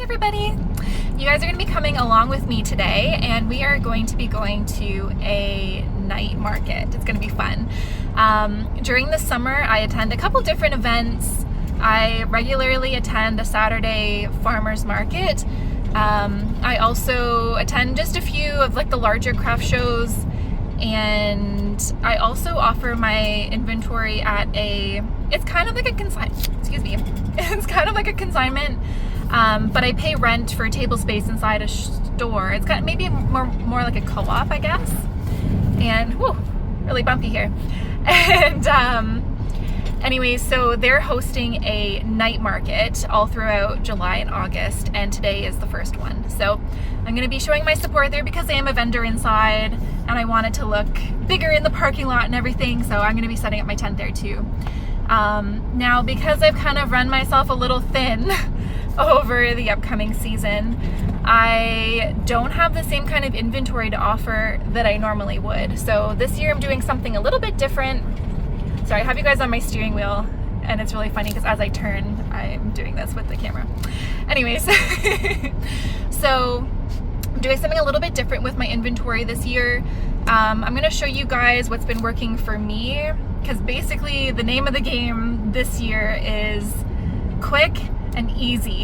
everybody! You guys are going to be coming along with me today, and we are going to be going to a night market. It's going to be fun. During the summer, I attend a couple different events. I regularly attend a Saturday farmers market. I also attend just a few of like the larger craft shows, and I also offer my inventory at it's kind of like a it's kind of like a consignment, but I pay rent for table space inside a store. It's kind of maybe more like a co-op, I guess. And whoa, really bumpy here. And anyways, so they're hosting a night market all throughout July and August, and today is the first one. So I'm going to be showing my support there because I am a vendor inside, and I want it to look bigger in the parking lot and everything, so I'm going to be setting up my tent there too. Now, because I've kind of run myself a little thin over the upcoming season, I don't have the same kind of inventory to offer that I normally would. So this year I'm doing something a little bit different. Sorry, I have you guys on my steering wheel, and it's really funny because as I turn, I'm doing this with the camera. Anyways, so I'm doing something a little bit different with my inventory this year. I'm going to show you guys what's been working for me, because basically the name of the game this year is quick and easy.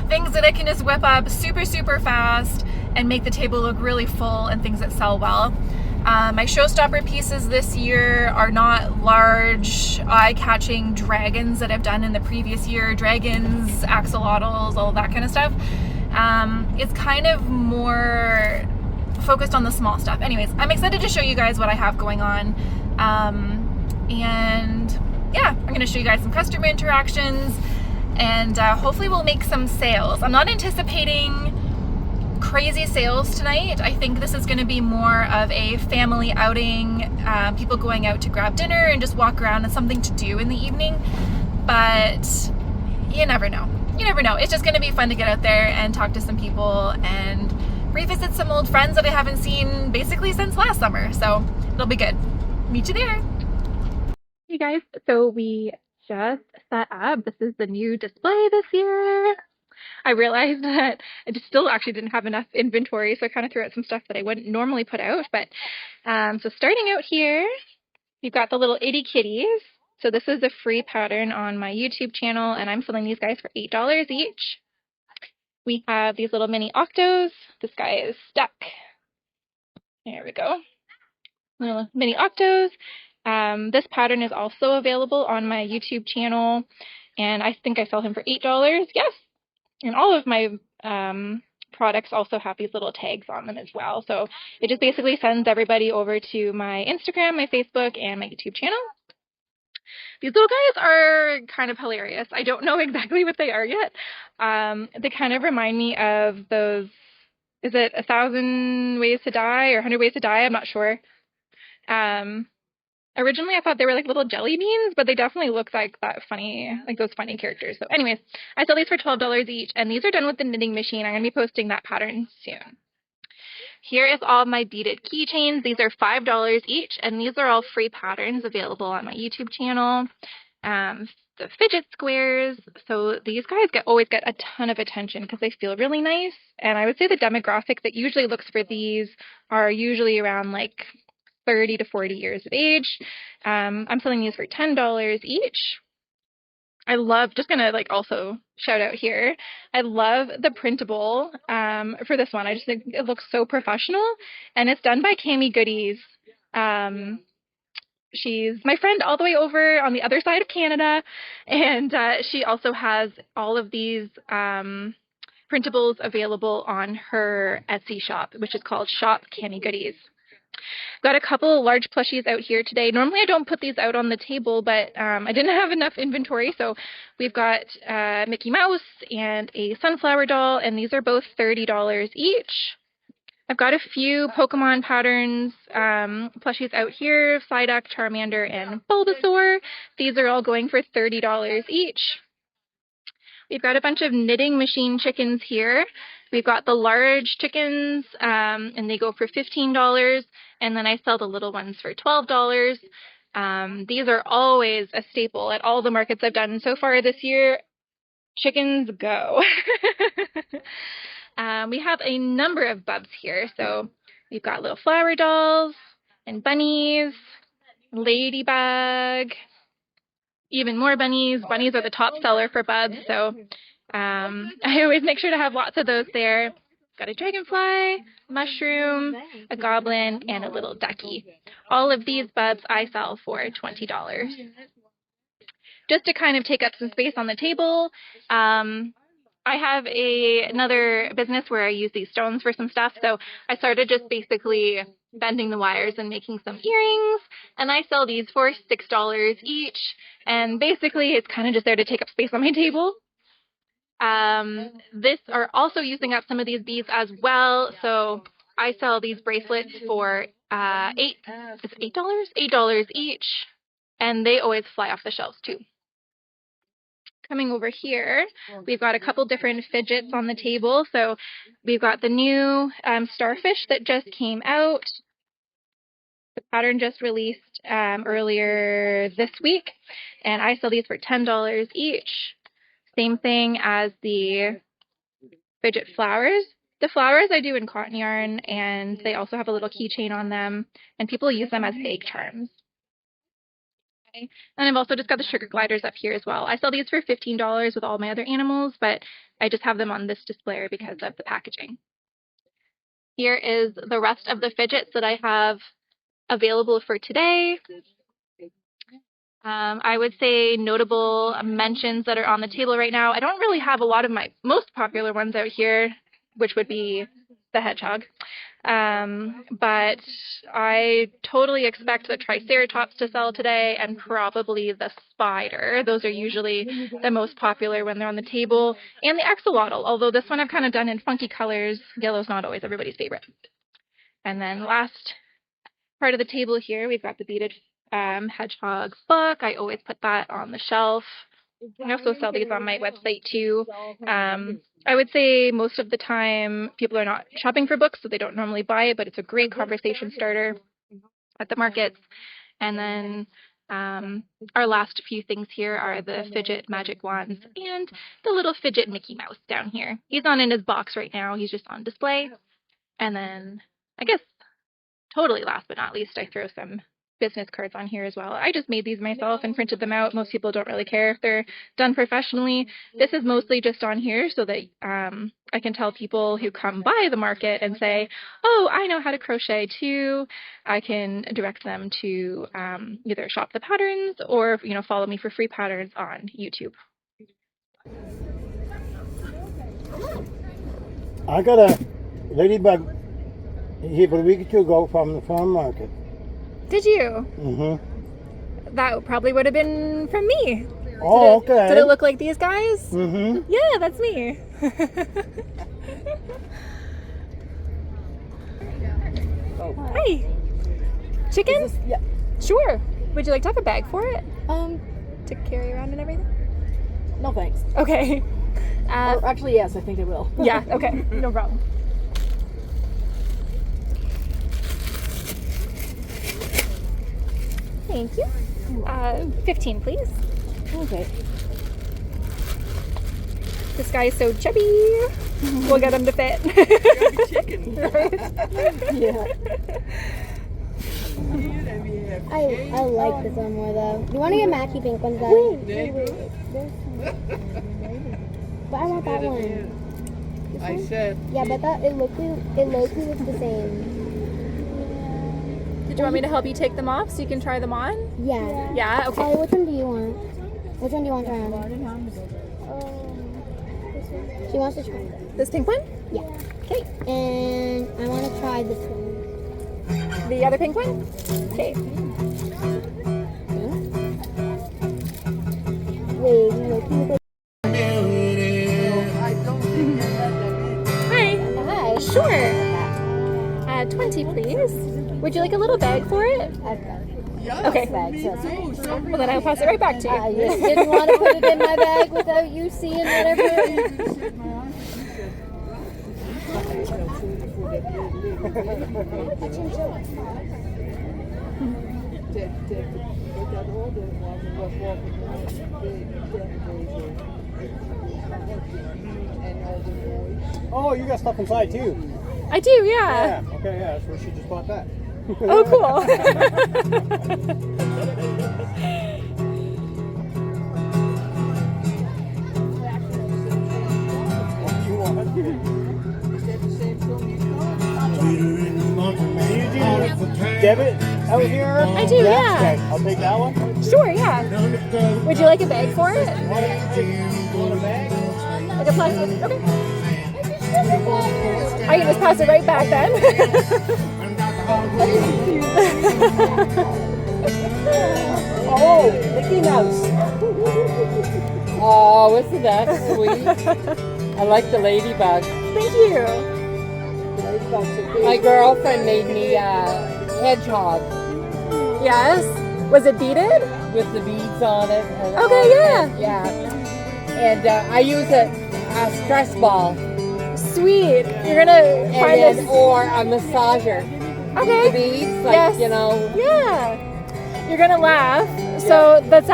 Things that I can just whip up super fast and make the table look really full, and things that sell well. My showstopper pieces this year are not large, eye-catching dragons that I've done in the previous year. Dragons, axolotls, all of that kind of stuff. It's kind of more focused on the small stuff. Anyways, I'm excited to show you guys what I have going on. And yeah, I'm going to show you guys some customer interactions, and hopefully we'll make some sales. I'm not anticipating crazy sales tonight. I think this is going to be more of a family outing, people going out to grab dinner and just walk around and something to do in the evening. But you never know. You never know. It's just going to be fun to get out there and talk to some people and revisit some old friends that I haven't seen basically since last summer. So it'll be good. Meet you there. Hey guys, so we just set up. This is the new display this year. I realized that I still actually didn't have enough inventory, so I kind of threw out some stuff that I wouldn't normally put out. But so starting out here, we've got the little itty kitties. So this is a free pattern on my YouTube channel, and I'm selling these guys for $8 each. We have these little mini octos. This guy is stuck. There we go. Little mini octos. This pattern is also available on my YouTube channel, and I think I sell him for $8. Yes. And all of my products also have these little tags on them as well. So it just basically sends everybody over to my Instagram, my Facebook, and my YouTube channel. These little guys are kind of hilarious. I don't know exactly what they are yet. They kind of remind me of those, is it 1,000 Ways to Die or 100 Ways to Die? I'm not sure. Originally, I thought they were like little jelly beans, but they definitely look like that funny, like those funny characters. So anyways, I sell these for $12 each, and these are done with the knitting machine. I'm going to be posting that pattern soon. Here is all my beaded keychains. These are $5 each, and these are all free patterns available on my YouTube channel. The fidget squares. So these guys always get a ton of attention because they feel really nice. And I would say the demographic that usually looks for these are usually around like 30 to 40 years of age. I'm selling these for $10 each. I love, just gonna like also shout out here, I love the printable for this one. I just think it looks so professional, and it's done by Cami Goodies. She's my friend all the way over on the other side of Canada, and she also has all of these printables available on her Etsy shop, which is called Shop Cami Goodies. Got a couple large plushies out here today. Normally I don't put these out on the table, but I didn't have enough inventory, so we've got Mickey Mouse and a sunflower doll, and these are both $30 each. I've got a few Pokemon patterns plushies out here, Psyduck, Charmander, and Bulbasaur. These are all going for $30 each. We've got a bunch of knitting machine chickens here. We've got the large chickens, and they go for $15, and then I sell the little ones for $12. These are always a staple at all the markets I've done so far this year. chickens go. We have a number of bubs here. So we've got little flower dolls and bunnies, ladybug, even more bunnies. Bunnies are the top seller for bubs, so I always make sure to have lots of those there. Got a dragonfly, mushroom, a goblin, and a little ducky. All of these bubs I sell for $20. Just to kind of take up some space on the table, I have another business where I use these stones for some stuff, so I started just basically bending the wires and making some earrings, and I sell these for $6 each, and basically it's kind of just there to take up space on my table. This are also using up some of these beads as well, so I sell these bracelets for $8 each, and they always fly off the shelves too. Coming over here, we've got a couple different fidgets on the table. So we've got the new starfish that just came out. The pattern just released earlier this week, and I sell these for $10 each. Same thing as the fidget flowers. The flowers I do in cotton yarn, and they also have a little keychain on them, and people use them as egg charms. And I've also just got the sugar gliders up here as well. I sell these for $15 with all my other animals, but I just have them on this display because of the packaging. Here is the rest of the fidgets that I have available for today. I would say notable mentions that are on the table right now. I don't really have a lot of my most popular ones out here, which would be the hedgehog. But I totally expect the triceratops to sell today and probably the spider. Those are usually the most popular when they're on the table. And the axolotl, although this one I've kind of done in funky colors. Yellow's not always everybody's favorite. And then last part of the table here, we've got the Beaded Hedgehog book. I always put that on the shelf. I also sell these on my website too. I would say most of the time people are not shopping for books, so they don't normally buy it, but it's a great conversation starter at the markets. And then our last few things here are the fidget magic wands and the little fidget Mickey Mouse down here. He's not in his box right now, he's just on display. And then I guess totally last but not least, I throw some business cards on here as well. I just made these myself and printed them out. Most people don't really care if they're done professionally. This is mostly just on here so that I can tell people who come by the market and say, oh, I know how to crochet too. I can direct them to either shop the patterns or follow me for free patterns on YouTube. I got a ladybug here a week or two ago from the farm market. Did you? Mm-hmm. That probably would have been from me. Oh, okay. Did it look like these guys? Mm-hmm. Yeah, that's me. Hi. Chicken? Yeah. Sure. Would you like to have a bag for it? To carry around and everything? No thanks. Okay. Or actually, yes, I think I will. Yeah, okay. No problem. Thank you. 15, please. Okay. This guy is so chubby. We'll get him to fit. Chicken. Right? Yeah. I like this one more though. You want to get Mackie pink ones, Daddy? But I want that one. I said. Yeah, but that it looks the same. Did you want me to help you take them off so you can try them on? Yeah. Yeah, okay. Which one do you want? Which one do you want to try on? She wants to try This pink one? Yeah. Okay. And I want to try this one. The other pink one? Okay. Wait, can you Hi. Hi. Sure. 20, please. Would you like a little bag for it? I've got it. Okay. So Well, then I'll pass it right back to you. I just didn't want to put it in my bag without you seeing whatever. Oh, you got stuff inside too. I do, yeah. Yeah. Okay. Yeah. That's where she just bought that. Oh, cool. You want? Do you do debit out here? I do, yeah. Okay, I'll take that one. Sure, yeah. Would you like a bag for it? You want a bag? Like a plastic? Okay. I can just pass it right back then. Oh, Mickey Mouse. Oh, isn't that sweet? I like the ladybug. Thank you. My girlfriend made me a hedgehog Yes. Was it beaded? with the beads on it. And Okay, yeah. Yeah. And I use a stress ball Sweet. You're gonna find and this. or a massager. The Okay. beads, like, Yes. you know. Yeah. You're gonna laugh. So that's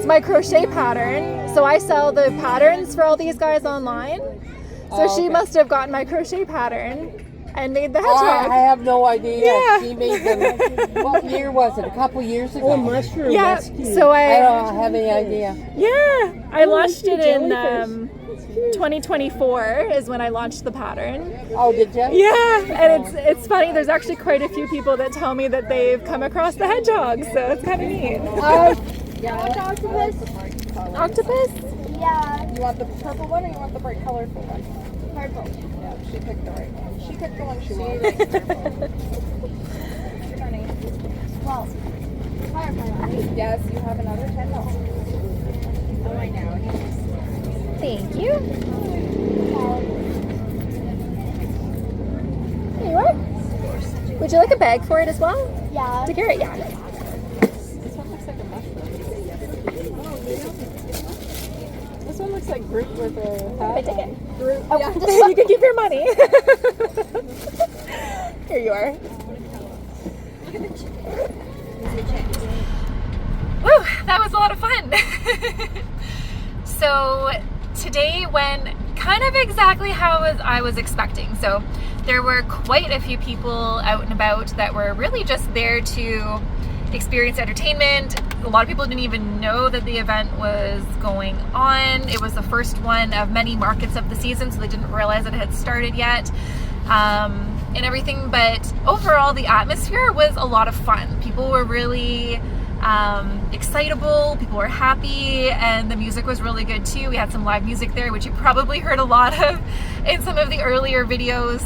my crochet pattern. So I sell the patterns for all these guys online. So Oh, she okay. must have gotten my crochet pattern and made the Oh, I hedgehog. have no idea. Yeah. She made them. What year was it? A couple years ago. Oh, mushroom. Yeah. That's cute. So I don't have any idea. I launched cute it in jellyfish. 2024 is when I launched the pattern. Oh, did you? Yeah, and it's funny. There's actually quite a few people that tell me that they've come across the hedgehog, so it's kind of neat. Octopus? Octopus? Yeah. You want the purple one or you want the bright colorful one? Purple. Yeah, she picked the right one. She picked the one she likes purple. Honey. Well, firefly, right? Yes, you have another 10 dollars. Oh, I know. Thank you. There you are. Would you like a bag for it as well? Yeah. To carry it, yeah. This one looks like a mushroom. This one looks like Groot with a I hat take on. it. Oh, you can keep your money. Here you are. Woo, that was a lot of fun. So today went kind of exactly how I was expecting. So there were quite a few people out and about that were really just there to experience entertainment. A lot of people didn't even know that the event was going on. It was the first one of many markets of the season, so they didn't realize that it had started yet. And everything, but overall the atmosphere was a lot of fun. People were really excitable, people were happy, and the music was really good too. We had some live music there, which you probably heard a lot of in some of the earlier videos,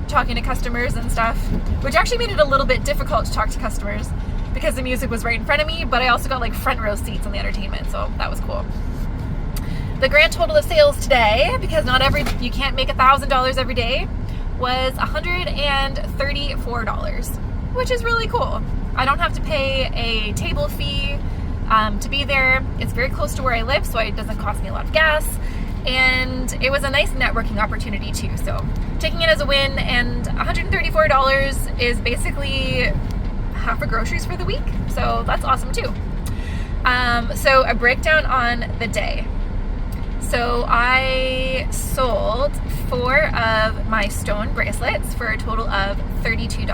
talking to customers and stuff, which actually made it a little bit difficult to talk to customers because the music was right in front of me, but I also got like front row seats on the entertainment, so that was cool. The grand total of sales today, because you can't make $1,000 every day, was $134, which is really cool. I don't have to pay a table fee to be there. It's very close to where I live, so it doesn't cost me a lot of gas. And it was a nice networking opportunity too. So taking it as a win, and $134 is basically half of groceries for the week. So that's awesome too. So a breakdown on the day. So I sold 4 of my stone bracelets for a total of $32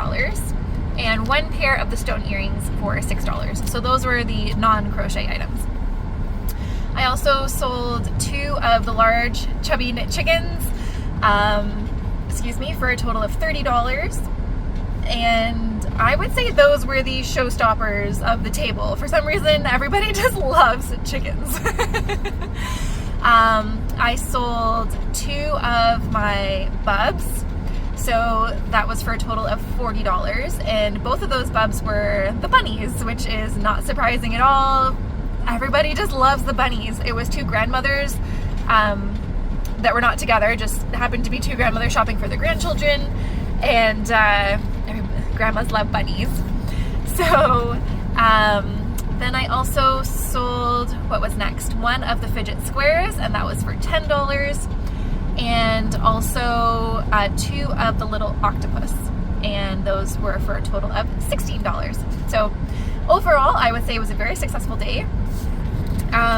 and 1 pair of the stone earrings for $6. So those were the non-crochet items. I also sold 2 of the large chubby knit chickens, for a total of $30. And I would say those were the showstoppers of the table. For some reason, everybody just loves chickens. I sold 2 of my bubs, so that was for a total of $40, and both of those bubs were the bunnies, which is not surprising at all. Everybody just loves the bunnies. It was 2 grandmothers that were not together, just happened to be 2 grandmothers shopping for their grandchildren, and grandmas love bunnies. So then I also sold, what was next? 1 of the fidget squares, and that was for $10. And also 2 of the little octopus, and those were for a total of $16. So overall, I would say it was a very successful day.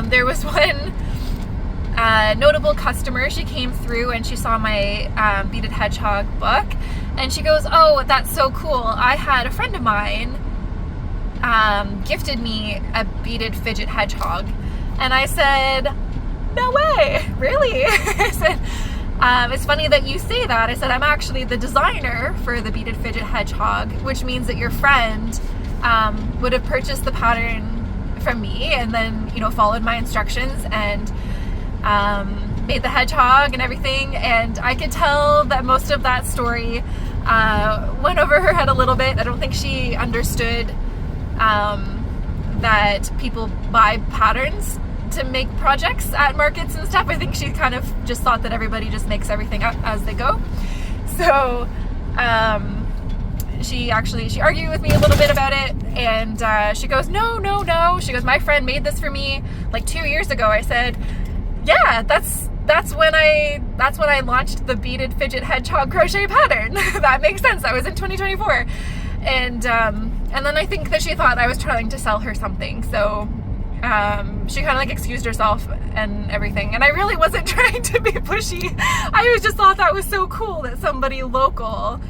There was one notable customer. She came through and she saw my Beaded Hedgehog book, and she goes, "Oh, that's so cool. I had a friend of mine gifted me a beaded fidget hedgehog." And I said, "No way, really?" I said, "It's funny that you say that." I said, "I'm actually the designer for the beaded fidget hedgehog, which means that your friend would have purchased the pattern from me and then, you know, followed my instructions and made the hedgehog and everything." And I could tell that most of that story went over her head a little bit. I don't think she understood that people buy patterns to make projects at markets and stuff. I think she kind of just thought that everybody just makes everything up as they go. So she argued with me a little bit about it, and she goes, no. She goes, "My friend made this for me like 2 years ago." I said, "Yeah, that's when I launched the Beaded Fidget Hedgehog crochet pattern." That makes sense. That was in 2024. And then I think that she thought I was trying to sell her something. So she kind of like excused herself and everything. And I really wasn't trying to be pushy. I just thought that was so cool that somebody local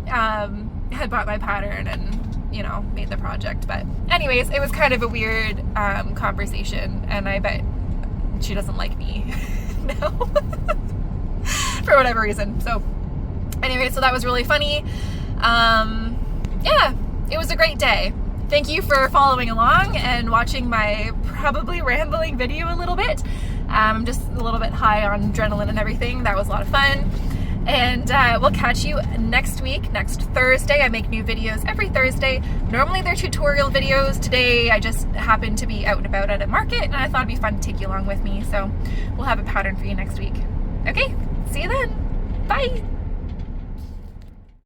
had bought my pattern and, you know, made the project. But anyways, it was kind of a weird conversation, and I bet she doesn't like me now for whatever reason. So anyway, so that was really funny. Yeah, it was a great day. Thank you for following along and watching my probably rambling video a little bit. I'm just a little bit high on adrenaline and everything. That was a lot of fun. And we'll catch you next week, next Thursday. I make new videos every Thursday. Normally they're tutorial videos. Today I just happened to be out and about at a market, and I thought it'd be fun to take you along with me. So we'll have a pattern for you next week.